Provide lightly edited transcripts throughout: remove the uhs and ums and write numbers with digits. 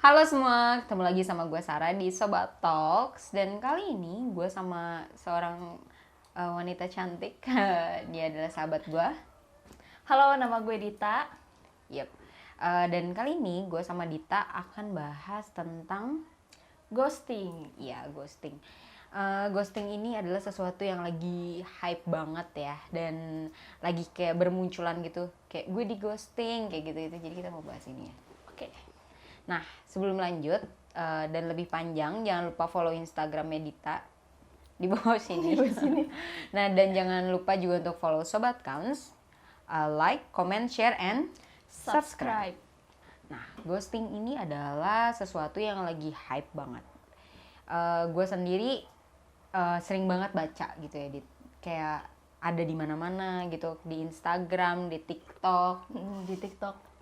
Halo semua, ketemu lagi sama gue Sarah di Sobat Talks. Dan kali ini gue sama seorang wanita cantik. Dia adalah sahabat gue. Halo, nama gue Dita. Yep. Dan kali ini gue sama Dita akan bahas tentang Ghosting. ya ghosting. Ghosting ini adalah sesuatu yang lagi hype banget ya, dan lagi kayak bermunculan gitu, kayak gue di ghosting kayak gitu. Jadi kita mau bahas ini ya. Oke. Nah, sebelum lanjut dan lebih panjang, jangan lupa follow Instagramnya Dita di bawah sini. Nah, dan jangan lupa juga untuk follow Sobat Counts, like, comment, share, and subscribe. Nah, ghosting ini adalah sesuatu yang lagi hype banget. Gue sendiri sering banget baca gitu ya, kayak ada di mana-mana gitu, di Instagram, di TikTok. Di TikTok.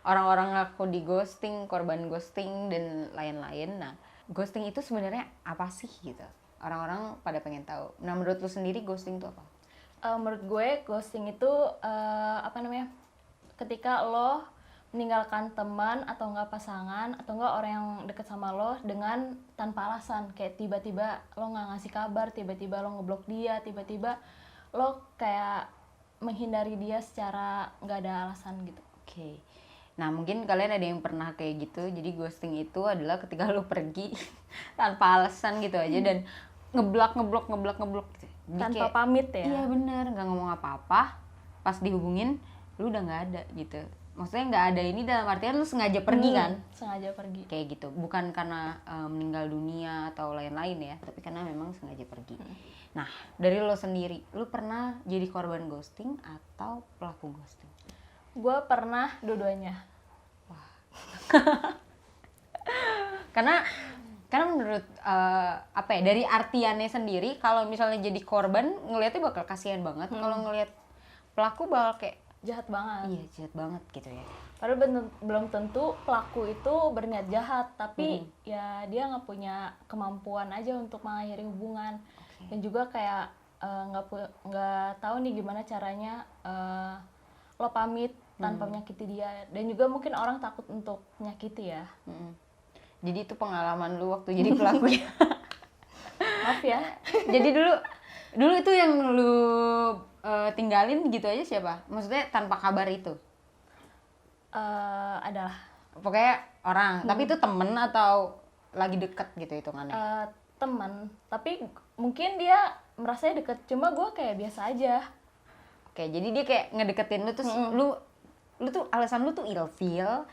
Orang-orang ngaku di ghosting, korban ghosting, dan lain-lain. Nah, ghosting itu sebenarnya apa sih gitu? Orang-orang pada pengen tahu. Nah, menurut lu sendiri ghosting itu apa? Menurut gue, ghosting itu ketika lo meninggalkan teman atau enggak pasangan atau enggak orang yang deket sama lo dengan tanpa alasan. Kayak tiba-tiba lo nggak ngasih kabar, tiba-tiba lo ngeblok dia, tiba-tiba lo kayak menghindari dia secara nggak ada alasan gitu. Oke. Nah, mungkin kalian ada yang pernah kayak gitu. Jadi ghosting itu adalah ketika lu pergi tanpa alasan gitu aja, dan ngeblok gitu. Jadi Tanpa kayak, pamit ya. iya bener, nggak ngomong apa-apa. Pas dihubungin, lu udah nggak ada gitu. Maksudnya nggak ada ini dalam artian lu sengaja pergi kan? Sengaja pergi. Kayak gitu, bukan karena meninggal dunia atau lain-lain ya, tapi karena memang sengaja pergi. Nah, dari lo sendiri, lu pernah jadi korban ghosting atau pelaku ghosting? Gue pernah dua-duanya. Karena menurut apa ya, dari artiannya sendiri, kalau misalnya jadi korban ngelihatnya bakal kasihan banget. Kalau ngelihat pelaku bakal kayak Jahat banget. iya, jahat banget gitu ya. Padahal belum tentu pelaku itu berniat jahat, tapi ya dia nggak punya kemampuan aja untuk mengakhiri hubungan. Dan juga kayak nggak tahu nih gimana caranya lo pamit tanpa menyakiti dia. Dan juga mungkin orang takut untuk menyakiti ya. Jadi itu pengalaman lu waktu jadi pelakunya. Maaf ya. Jadi dulu itu yang lu tinggalin gitu aja siapa? Maksudnya tanpa kabar itu? Adalah Pokoknya orang, tapi itu temen atau lagi deket gitu hitungannya? teman, tapi mungkin dia merasanya deket, cuma gue kayak biasa aja. Oke, jadi dia kayak ngedeketin lu, terus lu tuh alasan lu tuh ilfeel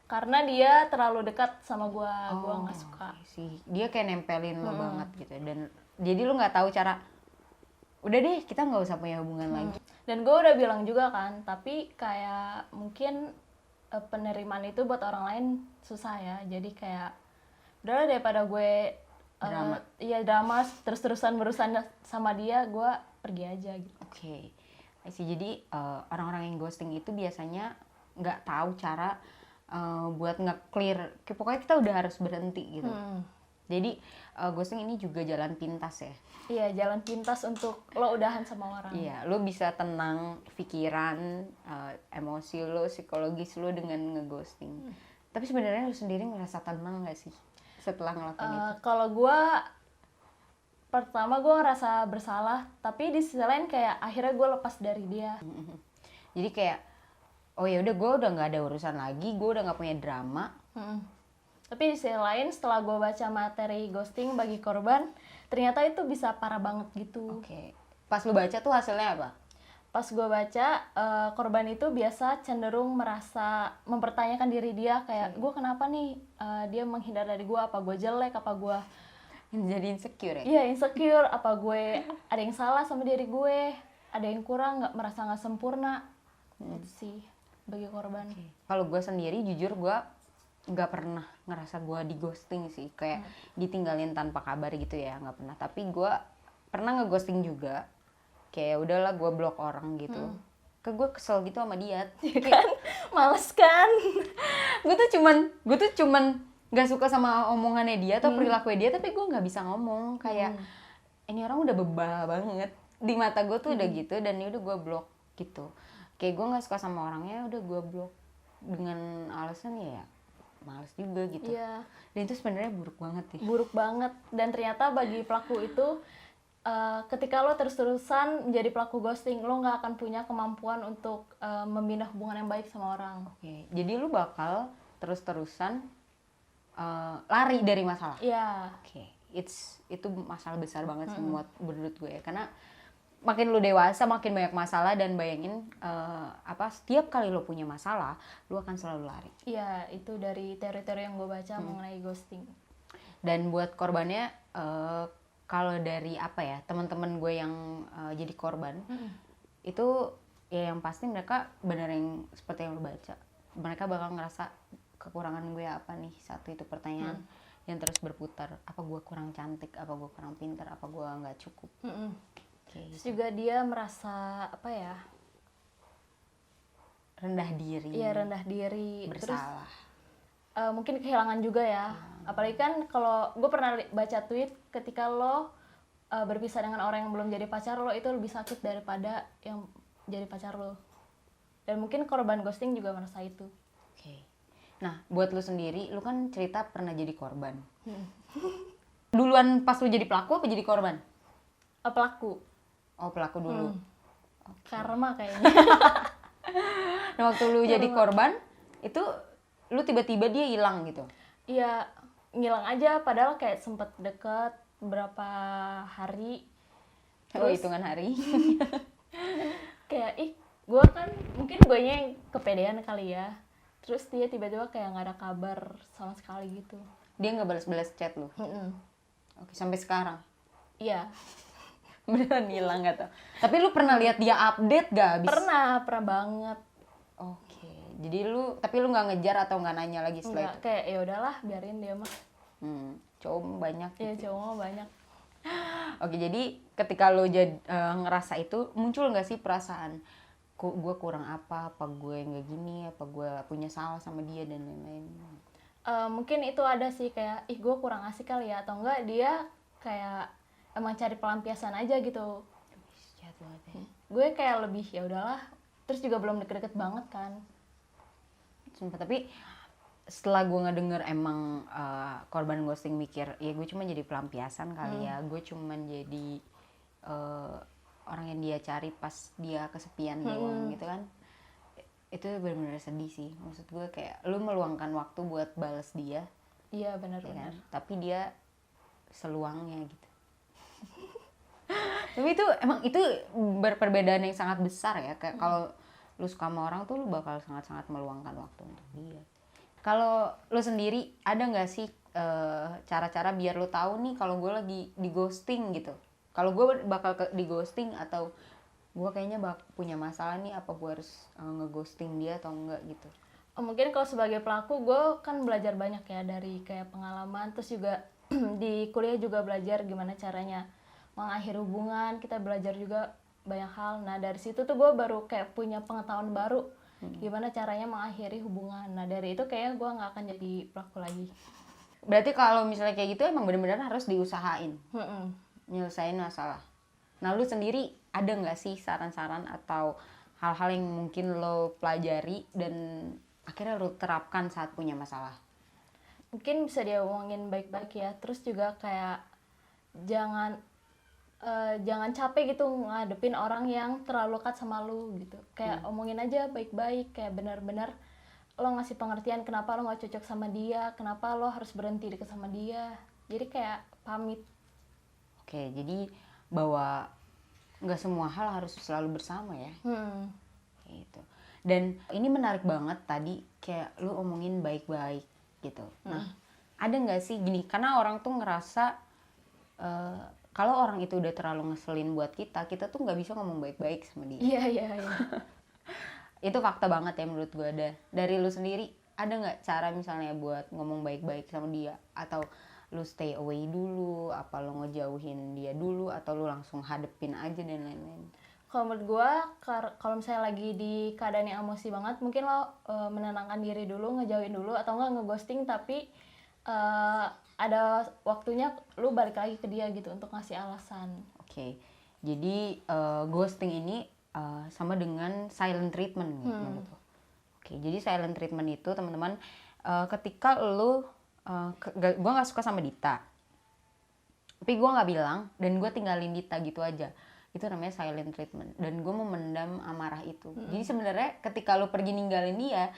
Karena dia terlalu dekat sama gue nggak suka. sih. Dia kayak nempelin lu banget gitu, dan jadi lu nggak tahu cara, udah deh kita nggak usah punya hubungan lagi. Dan gue udah bilang juga kan, tapi kayak mungkin penerimaan itu buat orang lain susah ya. Jadi kayak udahlah, daripada gue drama terus-terusan berurusan sama dia, gue pergi aja gitu. Oke. Jadi orang-orang yang ghosting itu biasanya nggak tahu cara buat nge-clear. Pokoknya kita udah harus berhenti gitu. Jadi ghosting ini juga jalan pintas ya. Iya, jalan pintas untuk lo udahan sama orang. Iya, lo bisa tenang pikiran, emosi lo, psikologis lo dengan ngeghosting. Tapi sebenarnya lo sendiri ngerasa tenang nggak sih setelah ngelakuin itu? Kalau gue pertama gue ngerasa bersalah, tapi di sisi lain kayak akhirnya gue lepas dari dia. Jadi kayak, oh ya udah, gue udah nggak ada urusan lagi, gue udah nggak punya drama. Tapi di sisi lain, setelah gue baca materi ghosting bagi korban, ternyata itu bisa parah banget gitu. Oke. Pas lu baca tuh hasilnya apa? Pas gue baca, korban itu biasa cenderung merasa mempertanyakan diri dia, kayak gue kenapa nih dia menghindar dari gue, apa gue jelek, apa gue Jadi insecure ya? iya insecure, apa gue ada yang salah sama diri gue, ada yang kurang, merasa nggak sempurna. Itu sih bagi korban. Kalau gue sendiri jujur gue nggak pernah ngerasa gue di ghosting sih, kayak ditinggalin tanpa kabar gitu ya, nggak pernah. Tapi gue pernah ngeghosting juga, kayak udahlah gue blok orang gitu. Gue kesel gitu sama dia. Kan males kan. gue tuh cuman nggak suka sama omongannya dia atau perilakunya dia, tapi gue nggak bisa ngomong. Kayak ini orang udah bebal banget di mata gue tuh, udah gitu. Dan ya udah gue blok gitu. Kayak gue nggak suka sama orangnya, udah gue blok dengan alasan ya males juga gitu. Iya. Dan itu sebenarnya buruk banget ya. Buruk banget. Dan ternyata bagi pelaku itu ketika lo terus-terusan menjadi pelaku ghosting, lo nggak akan punya kemampuan untuk membina hubungan yang baik sama orang. Oke, jadi lu bakal terus-terusan lari dari masalah. Iya. Oke, itu masalah besar banget sih menurut gue ya. Karena makin lu dewasa, makin banyak masalah, dan bayangin setiap kali lu punya masalah, lu akan selalu lari. Iya, itu dari teori-teori yang gue baca mengenai ghosting. Dan buat korbannya, kalau dari teman-teman gue yang jadi korban, itu ya yang pasti mereka bener yang seperti yang lu baca. Mereka bakal ngerasa kekurangan gue apa nih, satu itu pertanyaan yang terus berputar, apa gue kurang cantik, apa gue kurang pintar, apa gue nggak cukup. Terus juga dia merasa rendah diri. Iya, rendah diri, bersalah. Terus mungkin kehilangan juga ya. Apalagi kan kalau gue pernah baca tweet, ketika lo berpisah dengan orang yang belum jadi pacar lo, itu lebih sakit daripada yang jadi pacar lo. Dan mungkin korban ghosting juga merasa itu. Oke. Nah, buat lu sendiri, lu kan cerita pernah jadi korban. Duluan pas lu jadi pelaku apa jadi korban? Pelaku. Oh, pelaku dulu. Karma kayaknya. Nah, waktu lu jadi korban, itu lu tiba-tiba dia hilang gitu? Iya, ngilang aja, padahal kayak sempet deket berapa hari. Terus, hitungan hari. Kayak, gue kan, mungkin gue yang kepedean kali ya. Terus dia tiba-tiba kayak gak ada kabar sama sekali gitu. Dia gak balas-balas chat lu? Oke, sampai sekarang? Iya. Beneran hilang gak tuh? Tapi lu pernah lihat dia update gak abis? Pernah banget. Oke, jadi tapi lu gak ngejar atau gak nanya lagi setelah itu? Kayak ya udahlah, biarin dia mah. Cowok banyak gitu. Iya, cowok mah banyak. Oke, jadi ketika lu ngerasa itu, muncul gak sih perasaan gue kurang apa gue nggak gini, apa gue punya salah sama dia dan lain-lain? Mungkin itu ada sih, kayak gue kurang asik kali ya, atau enggak dia kayak emang cari pelampiasan aja gitu. Jahat banget ya. Gue kayak lebih ya udahlah, terus juga belum deket-deket banget kan. Sumpah, tapi setelah gue ngedenger emang korban ghosting mikir, ya gue cuma jadi pelampiasan kali ya, gue cuma jadi orang yang dia cari pas dia kesepian doang gitu kan. Itu benar-benar sedih sih. Maksud gue kayak lu meluangkan waktu buat balas dia. Iya, benar-benar. Ya kan? Tapi dia seluangnya gitu. Tapi itu perbedaan yang sangat besar ya. Kayak kalau lu suka sama orang tuh lu bakal sangat-sangat meluangkan waktu untuk dia. Kalau lu sendiri ada nggak sih cara-cara biar lu tahu nih kalau gue lagi di ghosting gitu? Kalau gue bakal di ghosting, atau gue kayaknya punya masalah nih, apa gue harus ngeghosting dia atau enggak gitu? Mungkin kalau sebagai pelaku, gue kan belajar banyak ya dari kayak pengalaman, terus juga di kuliah juga belajar gimana caranya mengakhiri hubungan, kita belajar juga banyak hal. Nah dari situ tuh gue baru kayak punya pengetahuan baru gimana caranya mengakhiri hubungan. Nah dari itu kayaknya gue nggak akan jadi pelaku lagi. Berarti kalau misalnya kayak gitu emang benar-benar harus diusahain nyelesain masalah. Nah lu sendiri ada nggak sih saran-saran atau hal-hal yang mungkin lo pelajari dan akhirnya lo terapkan saat punya masalah? Mungkin bisa dia omongin baik-baik ya. Terus juga kayak jangan capek gitu ngadepin orang yang terlalu lekat sama lu gitu. Kayak omongin aja baik-baik, kayak benar-benar lo ngasih pengertian kenapa lo nggak cocok sama dia, kenapa lo harus berhenti deket sama dia. Jadi kayak pamit. Oke, jadi bahwa nggak semua hal harus selalu bersama ya. Gitu. Dan ini menarik banget tadi kayak lu omongin baik-baik gitu. Nah, ada nggak sih gini, karena orang tuh ngerasa kalau orang itu udah terlalu ngeselin buat kita tuh nggak bisa ngomong baik-baik sama dia. Iya. Itu fakta banget ya menurut gue. Dari lu sendiri ada nggak cara misalnya buat ngomong baik-baik sama dia, atau lu stay away dulu, apa lu ngejauhin dia dulu, atau lu langsung hadepin aja dan lain-lain? Kalau menurut gue, kalau misalnya lagi di keadaan yang emosi banget, mungkin lo menenangkan diri dulu, ngejauhin dulu, atau enggak ngeghosting, tapi ada waktunya lu balik lagi ke dia gitu untuk ngasih alasan. Oke. Jadi ghosting ini sama dengan silent treatment gitu. Oke, jadi silent treatment itu teman-teman ketika lu gue nggak suka sama Dita, tapi gue nggak bilang dan gue tinggalin Dita gitu aja, itu namanya silent treatment, dan gue memendam amarah itu. Jadi sebenarnya ketika lu pergi ninggalin dia,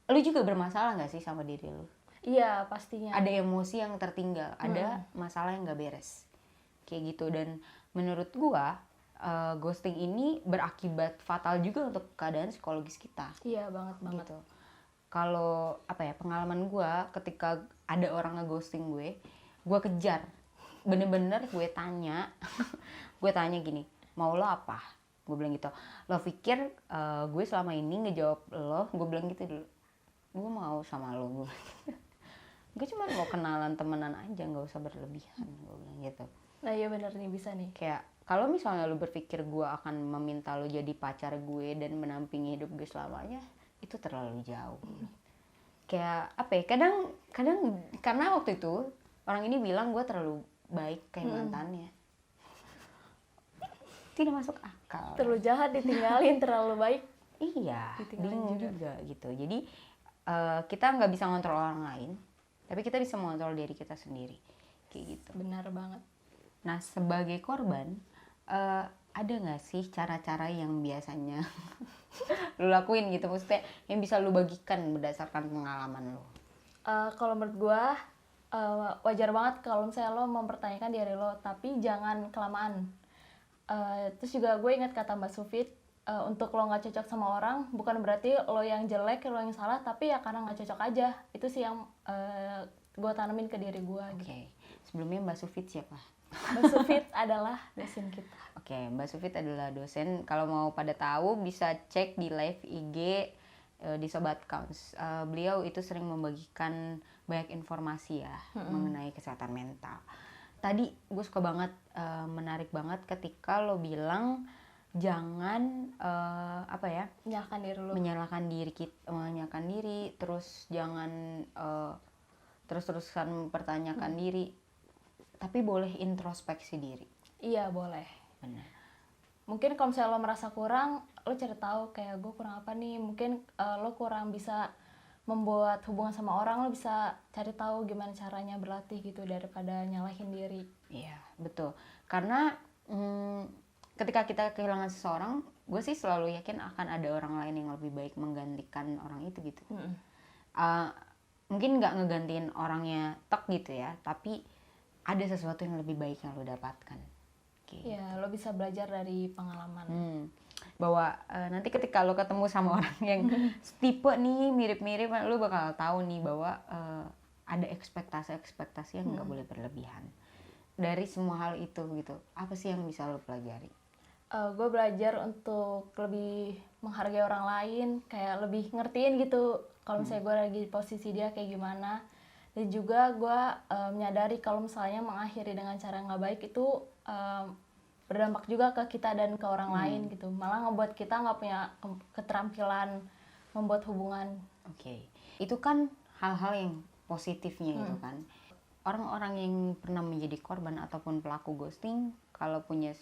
lu juga bermasalah nggak sih sama diri lu? Iya pastinya. Ada emosi yang tertinggal, ada masalah yang nggak beres kayak gitu. Dan menurut gue ghosting ini berakibat fatal juga untuk keadaan psikologis kita. Iya banget. Gitu. Kalau pengalaman gue ketika ada orang ngeghosting gue kejar, bener-bener gue tanya gue tanya gini, mau lo apa? Gue bilang gitu. Lo pikir gue selama ini ngejawab lo? Gue bilang gitu dulu, gue mau sama lo. Gue cuma mau kenalan, temenan aja, nggak usah berlebihan, gue bilang gitu. Nah iya bener nih, bisa nih. Kayak kalau misalnya lo berpikir gue akan meminta lo jadi pacar gue dan menampingi hidup gue selamanya, itu terlalu jauh. Kayak kadang karena waktu itu orang ini bilang gue terlalu baik kayak mantannya. Tidak masuk akal. Terlalu jahat ditinggalin, terlalu baik Iya, ditinggalin bingung juga gitu. Jadi kita nggak bisa ngontrol orang lain, tapi kita bisa mengontrol diri kita sendiri, kayak gitu. Benar banget. Nah, sebagai korban, ada nggak sih cara-cara yang biasanya lu lakuin gitu, maksudnya yang bisa lu bagikan berdasarkan pengalaman lu? Kalau menurut gue wajar banget kalau misalnya lo mempertanyakan diri lo, tapi jangan kelamaan. Terus juga gue ingat kata Mbak Sufit, untuk lo nggak cocok sama orang bukan berarti lo yang jelek, lo yang salah, tapi ya karena nggak cocok aja. Itu sih yang gue tanamin ke diri gue. Oke. Sebelumnya Mbak Sufit siapa? Mbak Sufit adalah dosen kita. Oke, Mbak Sufit adalah dosen. Kalau mau pada tahu bisa cek di live IG di Sobat Counts. Beliau itu sering membagikan banyak informasi ya mengenai kesehatan mental. Tadi gue suka banget, menarik banget ketika lo bilang jangan menyalahkan diri, terus jangan terus-terusan mempertanyakan diri, tapi boleh introspeksi diri. Iya boleh. Benar. Mungkin kalau misalnya lo merasa kurang, lo cari tahu kayak gue kurang apa nih. Mungkin lo kurang bisa membuat hubungan sama orang, lo bisa cari tahu gimana caranya berlatih gitu daripada nyalahin diri. Iya betul. Karena ketika kita kehilangan seseorang, gue sih selalu yakin akan ada orang lain yang lebih baik menggantikan orang itu gitu. Mungkin nggak ngegantiin orangnya gitu ya, tapi ada sesuatu yang lebih baik yang lo dapatkan. Ya, lo bisa belajar dari pengalaman. Bahwa nanti ketika lo ketemu sama orang yang tipe nih mirip-mirip, lo bakal tahu nih bahwa ada ekspektasi yang nggak boleh berlebihan dari semua hal itu gitu. Apa sih yang bisa lo pelajari? Gue belajar untuk lebih menghargai orang lain, kayak lebih ngertiin gitu kalau misalnya gue lagi di posisi dia kayak gimana. Dan juga gue menyadari kalau misalnya mengakhiri dengan cara nggak baik itu berdampak juga ke kita dan ke orang lain gitu, malah ngebuat kita nggak punya keterampilan membuat hubungan. Oke. Itu kan hal-hal yang positifnya gitu kan. Orang-orang yang pernah menjadi korban ataupun pelaku ghosting kalau punya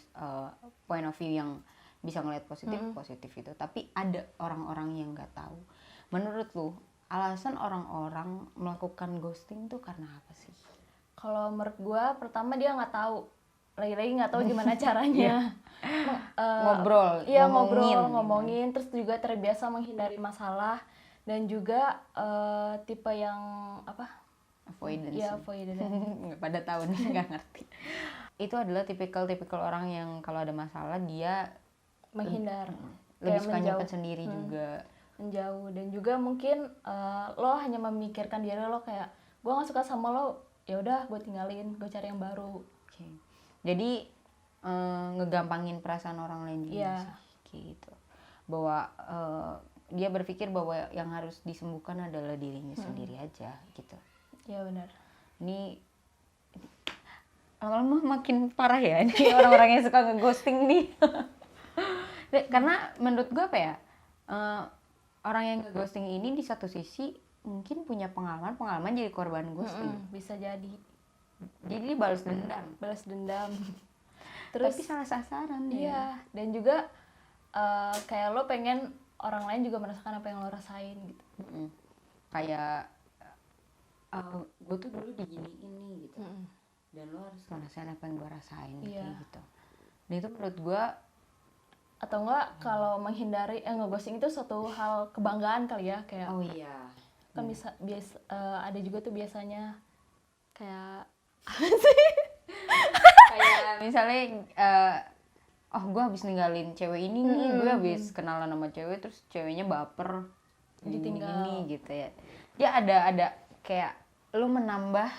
point of view yang bisa ngeliat positif itu, tapi ada orang-orang yang nggak tahu. Menurut lu alasan orang-orang melakukan ghosting tuh karena apa sih? Kalau menurut gue, pertama dia nggak tahu, lagi-lagi nggak tahu gimana caranya ngomongin, terus juga terbiasa menghindari masalah, dan juga tipe yang avoidance. Iya, avoidance. Nggak pada tahu nih, nggak ngerti. Itu adalah tipikal orang yang kalau ada masalah dia menghindar, lebih suka nyimpen sendiri juga, menjauh. Dan juga mungkin lo hanya memikirkan diri lo, kayak gue nggak suka sama lo, ya udah gue tinggalin, gue cari yang baru. Jadi ngegampangin perasaan orang lain juga sih, gitu. Bahwa dia berpikir bahwa yang harus disembuhkan adalah dirinya sendiri aja gitu. Ya benar. Ini lama-lama makin parah ya ini orang-orang yang suka ngeghosting nih. Karena menurut gue orang yang ngeghosting ini di satu sisi mungkin punya pengalaman jadi korban ghosting. Bisa jadi. Jadi balas dendam. Terus tapi salah sasaran iya, dan juga kayak lo pengen orang lain juga merasakan apa yang lo rasain gitu. Kayak gue tuh dulu diginiin nih gitu, dan lo harus ngerasain apa yang gue rasain kayak gitu. Dan itu menurut gue, atau enggak kalau menghindari ngeghosting itu suatu hal kebanggaan kali ya, kayak oh iya kan bisa ada juga tuh biasanya kayak kayak misalnya oh gue habis ninggalin cewek ini nih, gue habis kenalan sama cewek terus ceweknya baper ditinggal gini gitu ya. Ya ada kayak lu menambah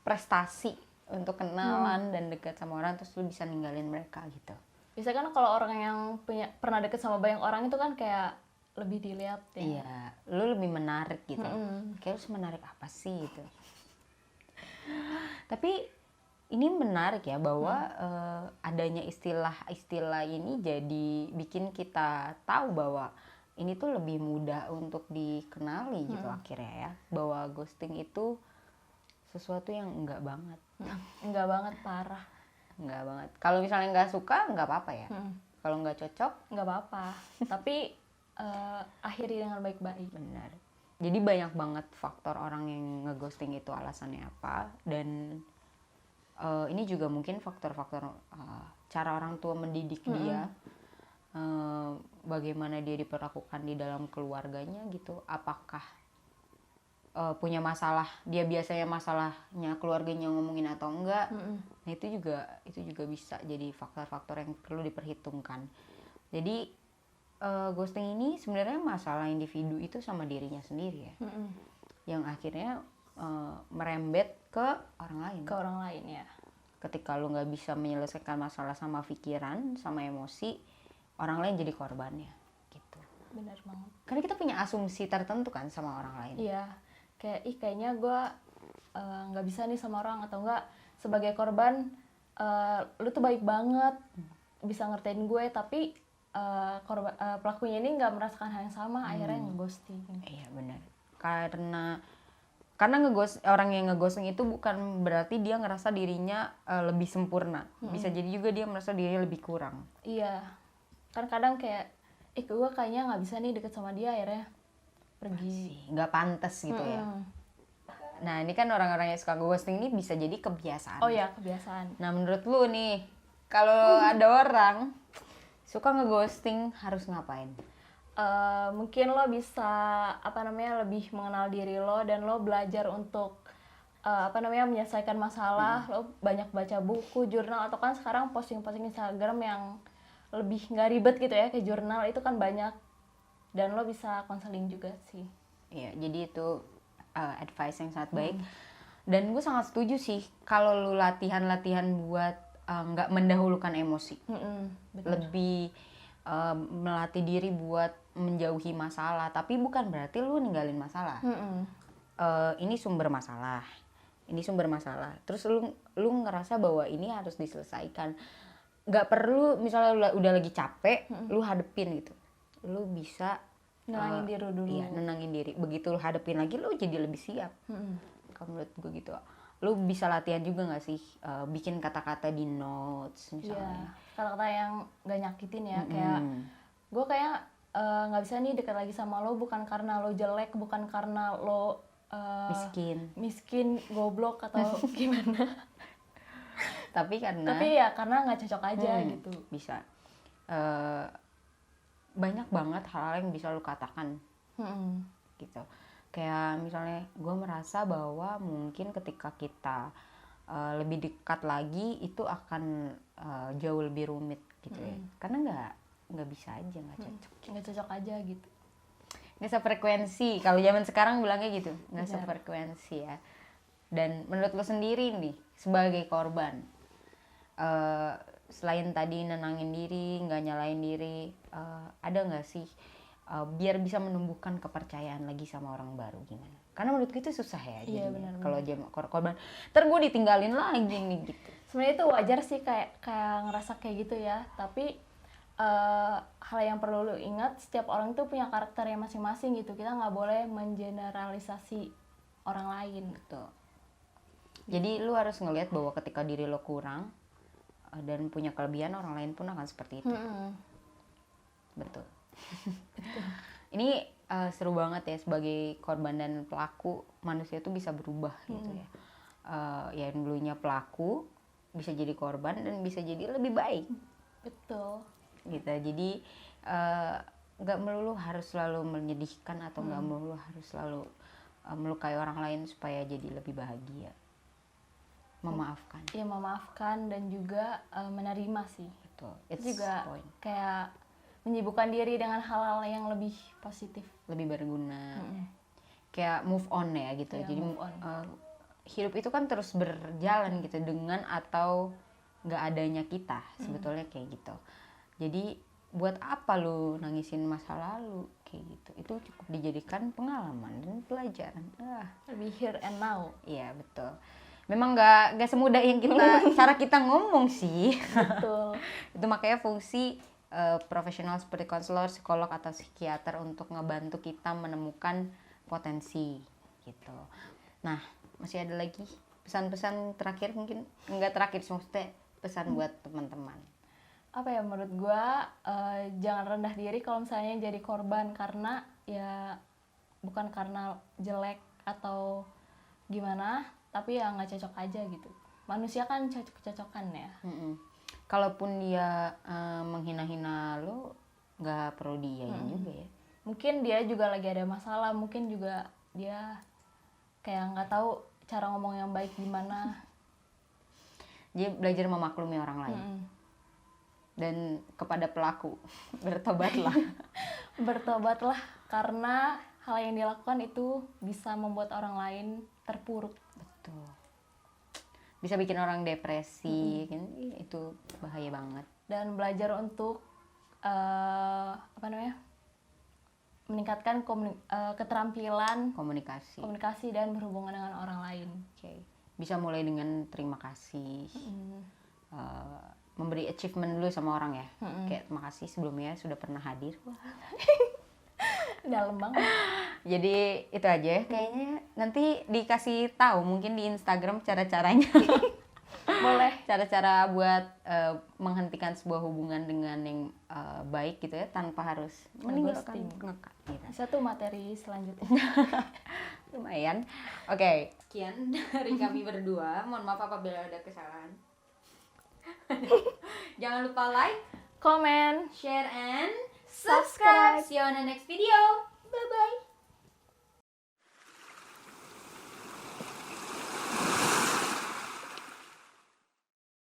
prestasi untuk kenalan dan dekat sama orang terus lu bisa ninggalin mereka gitu. biasanya kan kalau orang yang pernah deket sama banyak orang itu kan kayak lebih dilihat ya. Iya, lu lebih menarik gitu. Kayak lu semenarik apa sih gitu. Tapi ini menarik ya bahwa adanya istilah-istilah ini jadi bikin kita tahu bahwa ini tuh lebih mudah untuk dikenali gitu akhirnya ya. Bahwa ghosting itu sesuatu yang enggak banget. Enggak banget, parah. Enggak banget. Kalau misalnya enggak suka enggak apa-apa ya. Kalau enggak cocok enggak apa-apa. Tapi akhiri dengan baik-baik. benar. Jadi banyak banget faktor orang yang ngeghosting itu alasannya apa, dan ini juga mungkin faktor-faktor cara orang tua mendidik dia, bagaimana dia diperlakukan di dalam keluarganya gitu. Apakah punya masalah, dia biasanya masalahnya keluarganya ngomongin atau enggak. Nah itu juga bisa jadi faktor-faktor yang perlu diperhitungkan. Jadi ghosting ini sebenarnya masalah individu itu sama dirinya sendiri ya, yang akhirnya merembet ke orang lain. Ke orang lain ya. Ketika lu nggak bisa menyelesaikan masalah sama pikiran, sama emosi, orang lain jadi korbannya gitu. Benar banget. Karena kita punya asumsi tertentu kan sama orang lain. Iya, kayak kayaknya gue nggak bisa nih sama orang, atau enggak sebagai korban lu tuh baik banget, bisa ngertiin gue, tapi pelakunya ini nggak merasakan hal yang sama, akhirnya ngeghosting. Iya benar. Karena orang yang ngeghosting itu bukan berarti dia ngerasa dirinya lebih sempurna. Bisa jadi juga dia merasa dirinya lebih kurang. Iya, kan kadang kayak gue kayaknya nggak bisa nih deket sama dia, akhirnya pergi. Nggak pantas gitu ya. Nah ini kan orang-orang yang suka ghosting ini bisa jadi kebiasaan. Oh ya, kebiasaan. Nah menurut lu nih, kalau ada orang suka ngeghosting harus ngapain? Mungkin lo bisa lebih mengenal diri lo, dan lo belajar untuk menyelesaikan masalah. Lo banyak baca buku, jurnal, atau kan sekarang posting-posting Instagram yang lebih nggak ribet gitu ya, kayak jurnal itu kan banyak, dan lo bisa konseling juga sih. Iya, jadi itu advice yang sangat baik. Dan gue sangat setuju sih kalau lu latihan buat nggak mendahulukan emosi. Lebih melatih diri buat menjauhi masalah, tapi bukan berarti lu ninggalin masalah. Ini sumber masalah, terus lu ngerasa bahwa ini harus diselesaikan. Nggak perlu misalnya udah lagi capek, lu hadepin gitu. Lu bisa nenangin diri dulu. Iya, nenangin diri. Begitu lu hadepin lagi, lu jadi lebih siap. Kalau menurut gue gitu. Lu bisa latihan juga nggak sih bikin kata-kata di notes misalnya. Kata-kata yang nggak nyakitin ya. Kayak gue kayak nggak bisa nih dekat lagi sama lo, bukan karena lo jelek, bukan karena lo miskin, goblok atau gimana. Tapi ya karena nggak cocok aja gitu. Bisa. Banyak banget hal-hal yang bisa lo katakan. Gitu. Kayak misalnya gue merasa bahwa mungkin ketika kita lebih dekat lagi itu akan jauh lebih rumit gitu ya. Karena nggak bisa aja, nggak cocok aja gitu. Nggak sefrekuensi. Kalau zaman sekarang bilangnya gitu, nggak sefrekuensi ya. Dan menurut lo sendiri nih sebagai korban, selain tadi nenangin diri, nggak nyalain diri, ada nggak sih biar bisa menumbuhkan kepercayaan lagi sama orang baru gimana? Karena menurut gue itu susah ya. Iya, benar. Kalau korban, ntar gue ditinggalin lagi nih gitu. Sebenarnya itu wajar sih kayak ngerasa kayak gitu ya. Tapi hal yang perlu lu ingat, setiap orang itu punya karakternya masing-masing gitu. Kita nggak boleh mengeneralisasi orang lain gitu. Jadi lu harus ngelihat bahwa ketika diri lo kurang dan punya kelebihan, orang lain pun akan seperti itu. Betul. Ini seru banget ya sebagai korban dan pelaku, manusia itu bisa berubah gitu ya. Yang dulunya pelaku bisa jadi korban dan bisa jadi lebih baik. Betul. Gitu. Jadi nggak melulu harus selalu menyedihkan atau nggak melulu harus selalu melukai orang lain supaya jadi lebih bahagia. Memaafkan. Ya memaafkan dan juga menerima sih. Betul. Itu It's juga point. kayak menyibukkan diri dengan hal-hal yang lebih positif. Lebih berguna. Kayak move on ya gitu. Ya, jadi move on. Hidup itu kan terus berjalan gitu dengan atau nggak adanya kita, sebetulnya kayak gitu. Jadi buat apa lu nangisin masa lalu kayak gitu? Itu cukup dijadikan pengalaman dan pelajaran. Lebih here and now. Iya betul. Memang nggak semudah yang cara kita ngomong sih. Betul. Itu makanya fungsi profesional seperti konselor, psikolog atau psikiater untuk ngebantu kita menemukan potensi gitu. Nah, masih ada lagi pesan-pesan terakhir, mungkin enggak terakhir, maksudnya pesan buat teman-teman. Apa ya, menurut gua jangan rendah diri kalau misalnya jadi korban, karena ya bukan karena jelek atau gimana, tapi ya nggak cocok aja gitu. Manusia kan cocok-cocokan ya. Kalaupun dia menghina-hina lo, nggak perlu diiyain juga ya. Mungkin dia juga lagi ada masalah, mungkin juga dia kayak nggak tahu cara ngomong yang baik gimana. Jadi belajar memaklumi orang lain. Dan kepada pelaku, bertobatlah. Bertobatlah, karena hal yang dilakukan itu bisa membuat orang lain terpuruk. Betul. Bisa bikin orang depresi, kan? Itu bahaya banget. Dan belajar untuk meningkatkan keterampilan komunikasi dan berhubungan dengan orang lain. Bisa mulai dengan terima kasih, memberi achievement dulu sama orang ya. Kayak terima kasih sebelumnya sudah pernah hadir. Dalam banget. Jadi itu aja ya. Kayaknya nanti dikasih tahu mungkin di Instagram cara-caranya. Boleh. Cara-cara buat menghentikan sebuah hubungan dengan yang baik gitu ya, tanpa harus meninggalkan ngekat gitu. Satu materi selanjutnya. Lumayan. Oke. Sekian dari kami berdua. Mohon maaf apabila ada kesalahan. Jangan lupa like, comment, share, and subscribe. See you on the next video. Bye-bye.